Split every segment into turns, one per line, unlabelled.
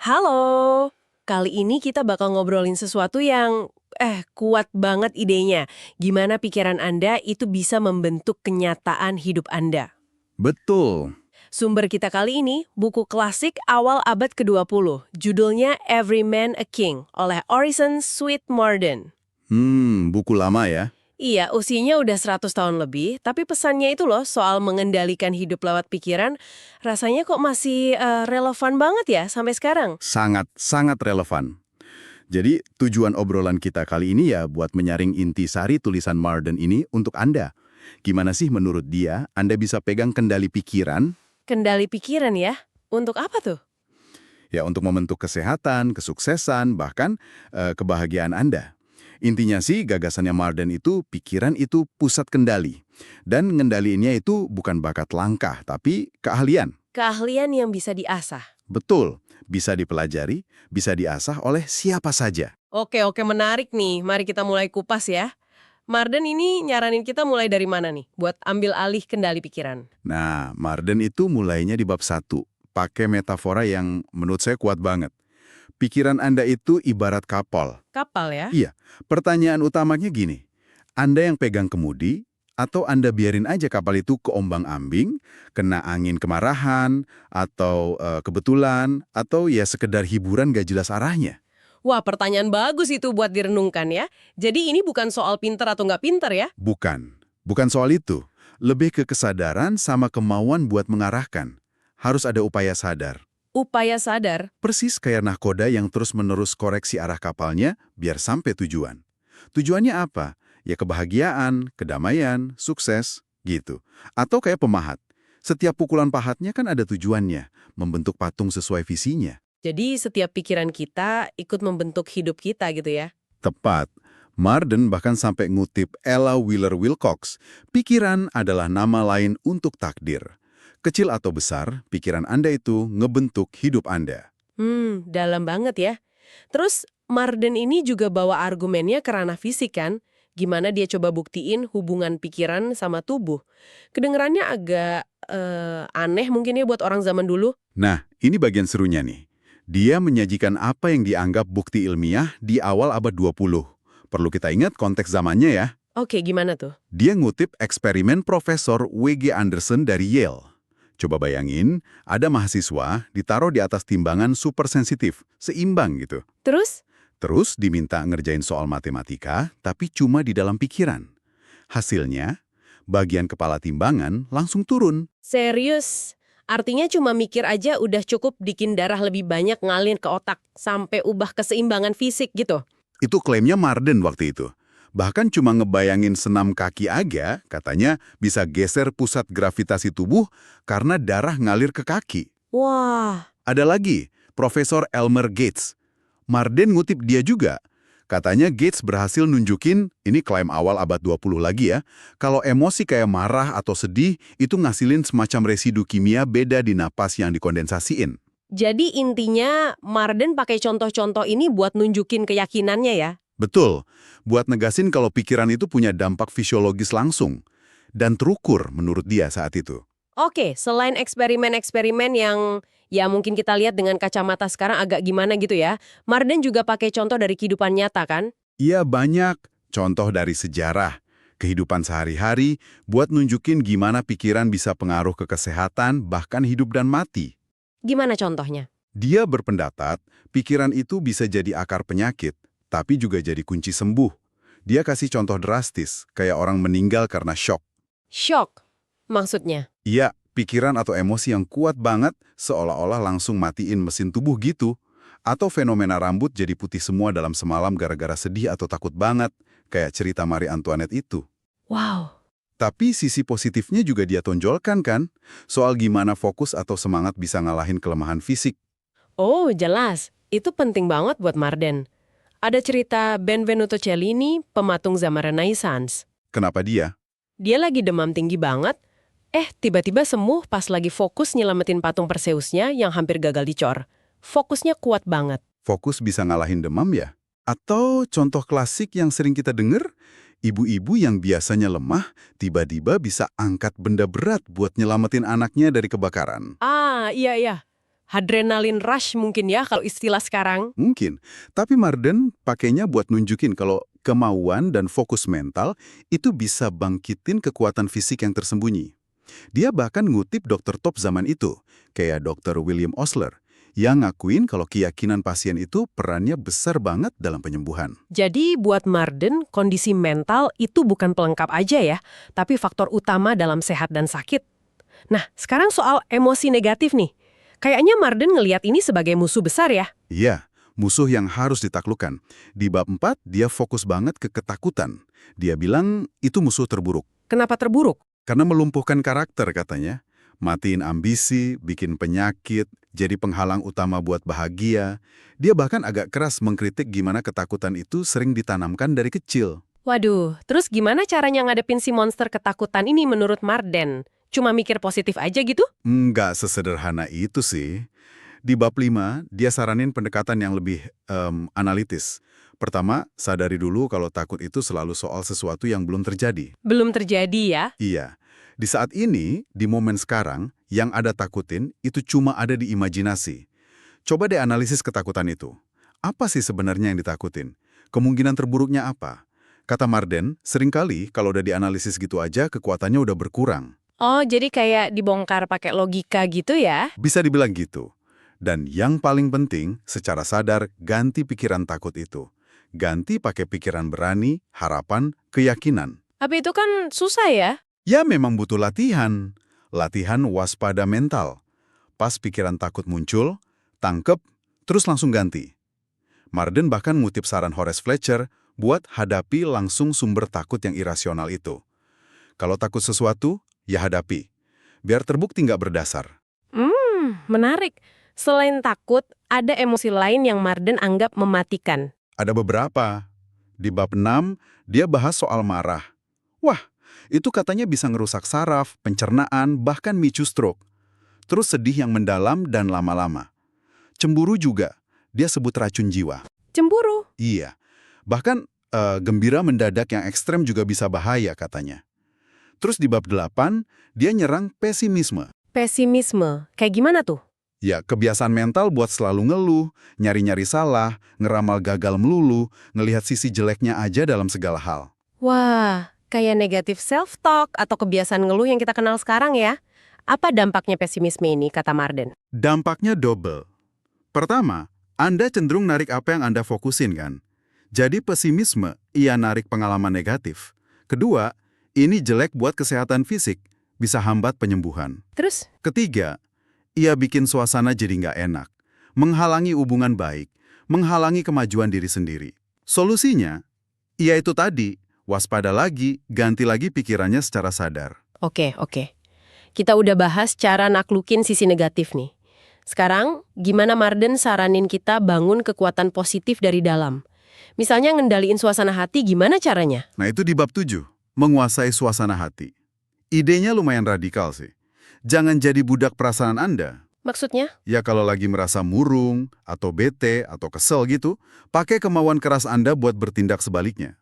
Halo, kali ini kita bakal ngobrolin sesuatu yang kuat banget idenya. Gimana pikiran Anda itu bisa membentuk kenyataan hidup Anda.
Betul.
Sumber kita kali ini, buku klasik awal abad ke-20. Judulnya Every Man a King oleh Orison Swett Marden.
Buku lama ya.
Iya, usianya udah 100 tahun lebih, tapi pesannya itu loh soal mengendalikan hidup lewat pikiran, rasanya kok masih relevan banget ya sampai sekarang.
Sangat relevan. Jadi tujuan obrolan kita kali ini ya buat menyaring intisari tulisan Marden ini untuk Anda. Gimana sih menurut dia Anda bisa pegang kendali pikiran?
Kendali pikiran ya? Untuk apa tuh?
Ya untuk membentuk kesehatan, kesuksesan, bahkan kebahagiaan Anda. Intinya sih gagasannya Marden itu pikiran itu pusat kendali. Dan ngendaliinnya itu bukan bakat langkah, tapi keahlian.
Keahlian yang bisa diasah.
Betul, bisa dipelajari, bisa diasah oleh siapa saja.
Oke, menarik nih. Mari kita mulai kupas ya. Marden ini nyaranin kita mulai dari mana nih? Buat ambil alih kendali pikiran.
Nah, Marden itu mulainya di bab 1, pakai metafora yang menurut saya kuat banget. Pikiran Anda itu ibarat kapal.
Kapal ya?
Iya, pertanyaan utamanya gini, Anda yang pegang kemudi, atau Anda biarin aja kapal itu keombang-ambing, kena angin kemarahan, atau kebetulan, atau ya sekedar hiburan gak jelas arahnya?
Wah, pertanyaan bagus itu buat direnungkan ya. Jadi ini bukan soal pinter atau nggak pinter ya?
Bukan soal itu. Lebih ke kesadaran sama kemauan buat mengarahkan. Harus ada upaya sadar.
Upaya sadar.
Persis kayak nahkoda yang terus-menerus koreksi arah kapalnya biar sampai tujuan. Tujuannya apa? Ya kebahagiaan, kedamaian, sukses, gitu. Atau kayak pemahat. Setiap pukulan pahatnya kan ada tujuannya, membentuk patung sesuai visinya.
Jadi setiap pikiran kita ikut membentuk hidup kita gitu ya?
Tepat. Marden bahkan sampai ngutip Ella Wheeler Wilcox, pikiran adalah nama lain untuk takdir. Kecil atau besar, pikiran Anda itu ngebentuk hidup Anda.
Dalam banget ya. Terus Marden ini juga bawa argumennya ke ranah fisik kan? Gimana dia coba buktiin hubungan pikiran sama tubuh. Kedengerannya agak aneh mungkin ya buat orang zaman dulu.
Nah, ini bagian serunya nih. Dia menyajikan apa yang dianggap bukti ilmiah di awal abad 20. Perlu kita ingat konteks zamannya ya.
Oke, gimana tuh?
Dia ngutip eksperimen Profesor W.G. Anderson dari Yale. Coba bayangin, ada mahasiswa ditaruh di atas timbangan supersensitif, seimbang gitu.
Terus?
Terus diminta ngerjain soal matematika, tapi cuma di dalam pikiran. Hasilnya, bagian kepala timbangan langsung turun.
Serius? Artinya cuma mikir aja udah cukup bikin darah lebih banyak ngalir ke otak sampai ubah keseimbangan fisik gitu?
Itu klaimnya Marden waktu itu. Bahkan cuma ngebayangin senam kaki aja, katanya bisa geser pusat gravitasi tubuh karena darah ngalir ke kaki.
Wah,
Ada lagi, Profesor Elmer Gates. Marden ngutip dia juga. Katanya Gates berhasil nunjukin, ini klaim awal abad 20 lagi ya, kalau emosi kayak marah atau sedih itu ngasilin semacam residu kimia beda di napas yang dikondensasiin.
jadi intinya Marden pakai contoh-contoh ini buat nunjukin keyakinannya ya?
Betul, buat negasin kalau pikiran itu punya dampak fisiologis langsung. Dan terukur menurut dia saat itu.
Oke, selain eksperimen-eksperimen yang ya mungkin kita lihat dengan kacamata sekarang agak gimana gitu ya, Marden juga pakai contoh dari kehidupan nyata kan?
Iya banyak contoh dari sejarah, kehidupan sehari-hari, buat nunjukin gimana pikiran bisa pengaruh ke kesehatan, bahkan hidup dan mati.
Gimana contohnya?
Dia berpendapat, pikiran itu bisa jadi akar penyakit, tapi juga jadi kunci sembuh. Dia kasih contoh drastis, kayak orang meninggal karena shock.
Shock, maksudnya?
Iya, pikiran atau emosi yang kuat banget, seolah-olah langsung matiin mesin tubuh gitu. Atau fenomena rambut jadi putih semua dalam semalam gara-gara sedih atau takut banget, kayak cerita Marie Antoinette itu.
Wow.
Tapi sisi positifnya juga dia tonjolkan kan, soal gimana fokus atau semangat bisa ngalahin kelemahan fisik.
Oh, jelas. Itu penting banget buat Marden. Ada cerita Benvenuto Cellini, pematung zaman Renaissance.
Kenapa dia?
Dia lagi demam tinggi banget, tiba-tiba sembuh pas lagi fokus nyelamatin patung Perseusnya yang hampir gagal dicor. Fokusnya kuat banget.
Fokus bisa ngalahin demam ya? Atau contoh klasik yang sering kita dengar, ibu-ibu yang biasanya lemah, tiba-tiba bisa angkat benda berat buat nyelamatin anaknya dari kebakaran.
Ah, iya. Adrenalin rush mungkin ya kalau istilah sekarang.
Mungkin, tapi Marden pakainya buat nunjukin kalau kemauan dan fokus mental itu bisa bangkitin kekuatan fisik yang tersembunyi. Dia bahkan ngutip dokter top zaman itu, kayak dokter William Osler, yang ngakuin kalau keyakinan pasien itu perannya besar banget dalam penyembuhan.
Jadi buat Marden, kondisi mental itu bukan pelengkap aja ya, tapi faktor utama dalam sehat dan sakit. Nah, sekarang soal emosi negatif nih. Kayaknya Marden ngelihat ini sebagai musuh besar ya.
Iya, musuh yang harus ditaklukkan. Di bab 4, dia fokus banget ke ketakutan. Dia bilang itu musuh terburuk.
Kenapa terburuk?
Karena melumpuhkan karakter katanya. Matiin ambisi, bikin penyakit, jadi penghalang utama buat bahagia. Dia bahkan agak keras mengkritik gimana ketakutan itu sering ditanamkan dari kecil.
Waduh, terus gimana caranya ngadepin si monster ketakutan ini menurut Marden? Cuma mikir positif aja gitu?
Nggak sesederhana itu sih. Di bab 5, dia saranin pendekatan yang lebih analitis. Pertama, sadari dulu kalau takut itu selalu soal sesuatu yang belum terjadi.
Belum terjadi ya?
Iya. Di saat ini, di momen sekarang, yang ada takutin itu cuma ada di imajinasi. Coba deh analisis ketakutan itu. Apa sih sebenarnya yang ditakutin? Kemungkinan terburuknya apa? Kata Marden, seringkali kalau udah dianalisis gitu aja, kekuatannya udah berkurang.
Oh, jadi kayak dibongkar pakai logika gitu ya?
Bisa dibilang gitu. Dan yang paling penting, secara sadar, ganti pikiran takut itu. Ganti pakai pikiran berani, harapan, keyakinan.
Tapi itu kan susah ya?
Ya memang butuh latihan. Latihan waspada mental. Pas pikiran takut muncul, tangkep, terus langsung ganti. Marden bahkan ngutip saran Horace Fletcher buat hadapi langsung sumber takut yang irasional itu. Kalau takut sesuatu, ya hadapi. Biar terbukti nggak berdasar.
Menarik. Selain takut, ada emosi lain yang Marden anggap mematikan.
Ada beberapa. Di bab 6, dia bahas soal marah. Wah, itu katanya bisa ngerusak saraf, pencernaan, bahkan micu stroke. Terus sedih yang mendalam dan lama-lama. Cemburu juga, dia sebut racun jiwa.
Cemburu.
Iya, bahkan gembira mendadak yang ekstrem juga bisa bahaya katanya. Terus di bab 8, dia nyerang pesimisme.
Pesimisme. Kayak gimana tuh?
Ya, kebiasaan mental buat selalu ngeluh, nyari-nyari salah, ngeramal gagal melulu, ngelihat sisi jeleknya aja dalam segala hal.
Wah, kayak negatif self-talk atau kebiasaan ngeluh yang kita kenal sekarang ya. Apa dampaknya pesimisme ini, kata Marden?
Dampaknya double. Pertama, Anda cenderung narik apa yang Anda fokusin kan? Jadi pesimisme, ia narik pengalaman negatif. Kedua, ini jelek buat kesehatan fisik, bisa hambat penyembuhan.
Terus?
Ketiga, ia bikin suasana jadi nggak enak, menghalangi hubungan baik, menghalangi kemajuan diri sendiri. Solusinya, ia itu tadi, waspada lagi, ganti lagi pikirannya secara sadar.
Oke. Kita udah bahas cara naklukin sisi negatif nih. Sekarang, gimana Marden saranin kita bangun kekuatan positif dari dalam? Misalnya ngendaliin suasana hati, gimana caranya?
Nah itu di bab 7, menguasai suasana hati. Idenya lumayan radikal sih. Jangan jadi budak perasaan Anda.
Maksudnya?
Ya kalau lagi merasa murung, atau bete, atau kesel gitu, pakai kemauan keras Anda buat bertindak sebaliknya.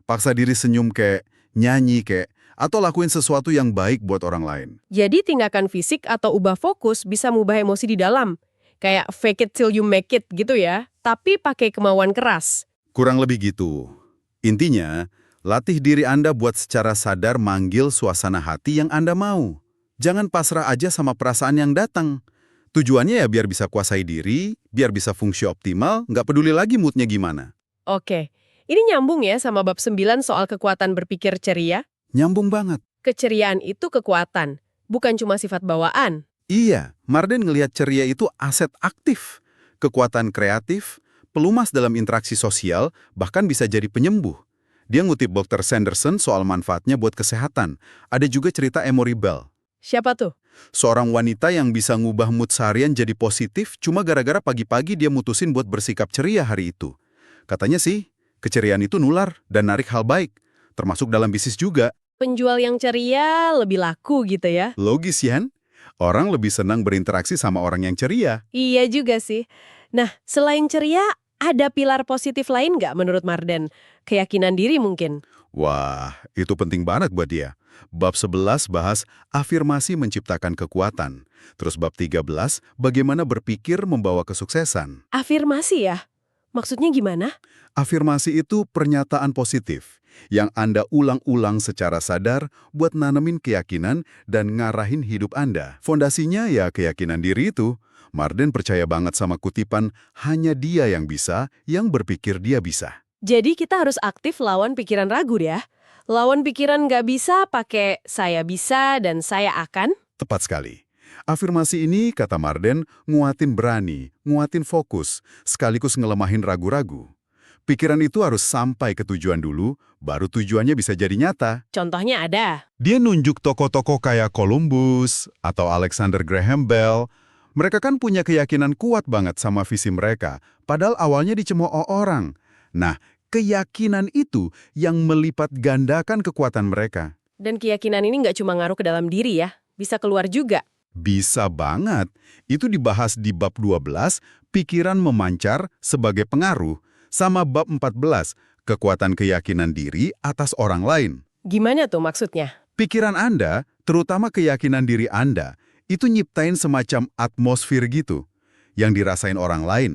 Paksa diri senyum kayak, nyanyi kayak, atau lakuin sesuatu yang baik buat orang lain.
Jadi tindakan fisik atau ubah fokus bisa mengubah emosi di dalam. Kayak fake it till you make it gitu ya, tapi pakai kemauan keras.
Kurang lebih gitu. Intinya, latih diri Anda buat secara sadar manggil suasana hati yang Anda mau. Jangan pasrah aja sama perasaan yang datang. Tujuannya ya biar bisa kuasai diri, biar bisa fungsi optimal, nggak peduli lagi moodnya gimana.
Oke, ini nyambung ya sama bab 9 soal kekuatan berpikir ceria.
Nyambung banget.
Keceriaan itu kekuatan, bukan cuma sifat bawaan.
Iya, Marden ngelihat ceria itu aset aktif. Kekuatan kreatif, pelumas dalam interaksi sosial, bahkan bisa jadi penyembuh. Dia ngutip Dr. Sanderson soal manfaatnya buat kesehatan. Ada juga cerita Emory Bell.
Siapa tuh?
Seorang wanita yang bisa ngubah mood seharian jadi positif cuma gara-gara pagi-pagi dia mutusin buat bersikap ceria hari itu. Katanya sih, keceriaan itu nular dan narik hal baik, termasuk dalam bisnis juga.
Penjual yang ceria lebih laku gitu ya?
Logis ya? Orang lebih senang berinteraksi sama orang yang ceria.
Iya juga sih. Nah, selain ceria, ada pilar positif lain nggak menurut Marden? Keyakinan diri mungkin?
Wah, itu penting banget buat dia. Bab 11 bahas afirmasi menciptakan kekuatan. Terus bab 13, bagaimana berpikir membawa kesuksesan.
Afirmasi ya? Maksudnya gimana?
Afirmasi itu pernyataan positif yang Anda ulang-ulang secara sadar buat nanemin keyakinan dan ngarahin hidup Anda. Fondasinya ya keyakinan diri itu. Marden percaya banget sama kutipan, hanya dia yang bisa, yang berpikir dia bisa.
Jadi kita harus aktif lawan pikiran ragu ya? Lawan pikiran nggak bisa pakai saya bisa dan saya akan?
Tepat sekali. Afirmasi ini, kata Marden, nguatin berani, nguatin fokus, sekaligus ngelemahin ragu-ragu. Pikiran itu harus sampai ke tujuan dulu, baru tujuannya bisa jadi nyata.
Contohnya ada.
Dia nunjuk tokoh-tokoh kayak Columbus atau Alexander Graham Bell. Mereka kan punya keyakinan kuat banget sama visi mereka, padahal awalnya dicemooh orang. Nah, keyakinan itu yang melipat gandakan kekuatan mereka.
Dan keyakinan ini nggak cuma ngaruh ke dalam diri ya, bisa keluar juga.
Bisa banget. Itu dibahas di bab 12, pikiran memancar sebagai pengaruh, sama bab 14, kekuatan keyakinan diri atas orang lain.
Gimana tuh maksudnya?
Pikiran Anda, terutama keyakinan diri Anda, itu nyiptain semacam atmosfer gitu, yang dirasain orang lain.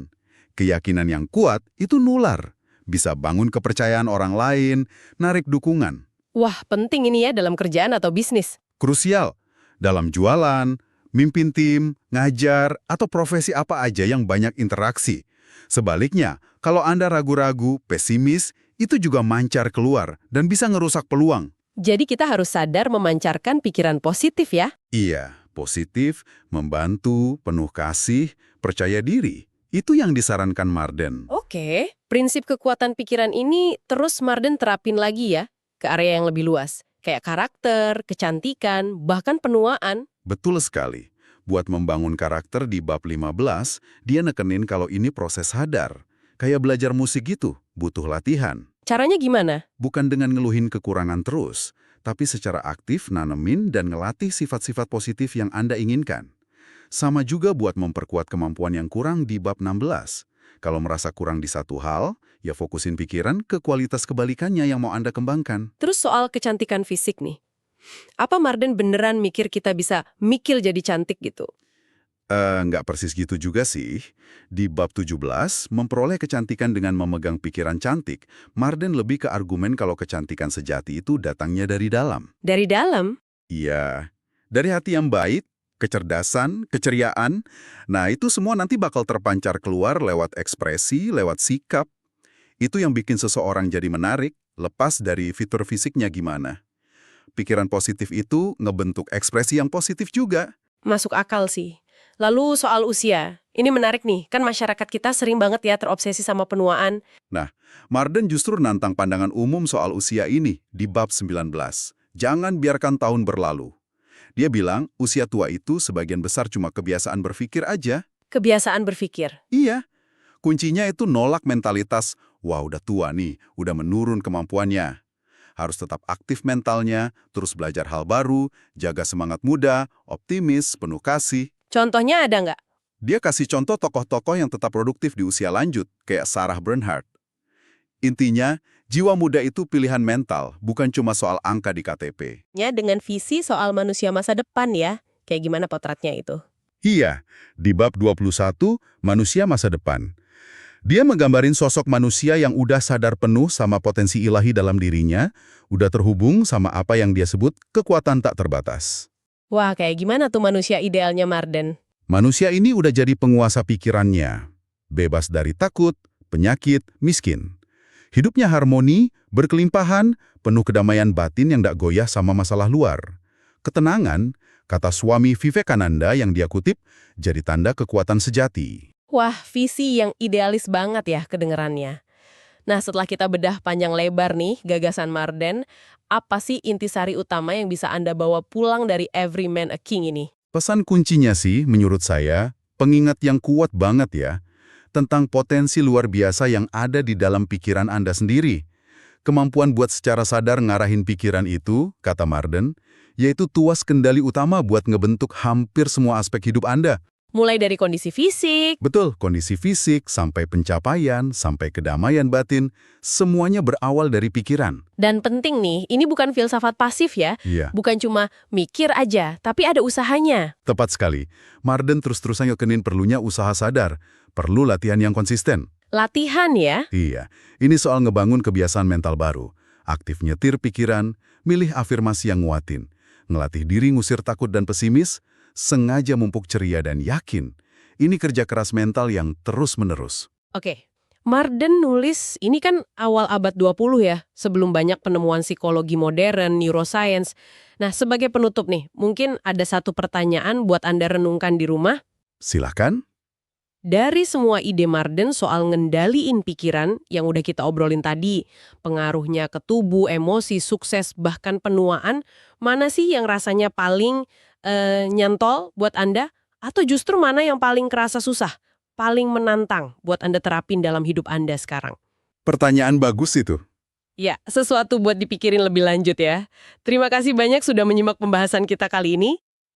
Keyakinan yang kuat itu nular, bisa bangun kepercayaan orang lain, narik dukungan.
Wah, penting ini ya dalam kerjaan atau bisnis.
Krusial, dalam jualan, mimpin tim, ngajar, atau profesi apa aja yang banyak interaksi. Sebaliknya, kalau Anda ragu-ragu, pesimis, itu juga mancar keluar dan bisa ngerusak peluang.
Jadi kita harus sadar memancarkan pikiran positif ya?
Iya, positif, membantu, penuh kasih, percaya diri. Itu yang disarankan Marden.
Oke, prinsip kekuatan pikiran ini terus Marden terapin lagi ya, ke area yang lebih luas. Kayak karakter, kecantikan, bahkan penuaan.
Betul sekali. Buat membangun karakter di bab 15, dia nekenin kalau ini proses sadar. Kayak belajar musik gitu, butuh latihan.
Caranya gimana?
Bukan dengan ngeluhin kekurangan terus, tapi secara aktif nanemin dan ngelatih sifat-sifat positif yang Anda inginkan. Sama juga buat memperkuat kemampuan yang kurang di bab 16. Kalau merasa kurang di satu hal, ya fokusin pikiran ke kualitas kebalikannya yang mau Anda kembangkan.
Terus soal kecantikan fisik nih. Apa Marden beneran mikir kita bisa mikir jadi cantik gitu?
Nggak persis gitu juga sih. Di bab 17, memperoleh kecantikan dengan memegang pikiran cantik, Marden lebih ke argumen kalau kecantikan sejati itu datangnya dari dalam.
Dari dalam?
Iya, dari hati yang baik, kecerdasan, keceriaan. Nah, itu semua nanti bakal terpancar keluar lewat ekspresi, lewat sikap. Itu yang bikin seseorang jadi menarik, lepas dari fitur fisiknya gimana. Pikiran positif itu ngebentuk ekspresi yang positif juga.
Masuk akal sih. Lalu soal usia. Ini menarik nih, kan masyarakat kita sering banget ya terobsesi sama penuaan.
Nah, Marden justru nantang pandangan umum soal usia ini di bab 19. Jangan biarkan tahun berlalu. Dia bilang usia tua itu sebagian besar cuma kebiasaan berpikir aja.
Kebiasaan berpikir.
Iya, kuncinya itu nolak mentalitas, wah udah tua nih, udah menurun kemampuannya. Harus tetap aktif mentalnya, terus belajar hal baru, jaga semangat muda, optimis, penuh kasih.
Contohnya ada nggak?
Dia kasih contoh tokoh-tokoh yang tetap produktif di usia lanjut, kayak Sarah Bernhardt. Intinya, jiwa muda itu pilihan mental, bukan cuma soal angka di KTP.
Ya, dengan visi soal manusia masa depan ya. Kayak gimana potretnya itu?
Iya, di bab 21, Manusia Masa Depan. Dia menggambarin sosok manusia yang udah sadar penuh sama potensi ilahi dalam dirinya, udah terhubung sama apa yang dia sebut kekuatan tak terbatas.
Wah, kayak gimana tuh manusia idealnya Marden?
Manusia ini udah jadi penguasa pikirannya, bebas dari takut, penyakit, miskin. Hidupnya harmoni, berkelimpahan, penuh kedamaian batin yang gak goyah sama masalah luar. Ketenangan, kata suami Vivekananda yang dia kutip, jadi tanda kekuatan sejati.
Wah, visi yang idealis banget ya kedengerannya. Nah, setelah kita bedah panjang lebar nih gagasan Marden, apa sih intisari utama yang bisa Anda bawa pulang dari Every Man a King ini?
Pesan kuncinya sih, menurut saya, pengingat yang kuat banget ya, tentang potensi luar biasa yang ada di dalam pikiran Anda sendiri. Kemampuan buat secara sadar ngarahin pikiran itu, kata Marden, yaitu tuas kendali utama buat ngebentuk hampir semua aspek hidup Anda.
Mulai dari kondisi fisik.
Betul, kondisi fisik, sampai pencapaian, sampai kedamaian batin, semuanya berawal dari pikiran.
Dan penting nih, ini bukan filsafat pasif ya.
Iya,
Bukan cuma mikir aja, tapi ada usahanya.
tepat sekali. Marden terus-terusan yakenin perlunya usaha sadar, perlu latihan yang konsisten.
Latihan ya.
Iya, ini soal ngebangun kebiasaan mental baru. Aktif nyetir pikiran, milih afirmasi yang nguatin, ngelatih diri ngusir takut dan pesimis, sengaja mumpuk ceria dan yakin. Ini kerja keras mental yang terus-menerus.
Oke. Marden nulis, ini kan awal abad 20 ya, sebelum banyak penemuan psikologi modern, neuroscience. Nah, sebagai penutup nih, mungkin ada satu pertanyaan buat Anda renungkan di rumah.
Silahkan.
Dari semua ide Marden soal ngendaliin pikiran yang udah kita obrolin tadi, pengaruhnya ke tubuh, emosi, sukses, bahkan penuaan, mana sih yang rasanya paling nyantol buat Anda? Atau justru mana yang paling kerasa susah, paling menantang buat Anda terapin dalam hidup Anda sekarang?
Pertanyaan bagus itu.
Ya, sesuatu buat dipikirin lebih lanjut ya. Terima kasih banyak sudah menyimak pembahasan kita kali ini.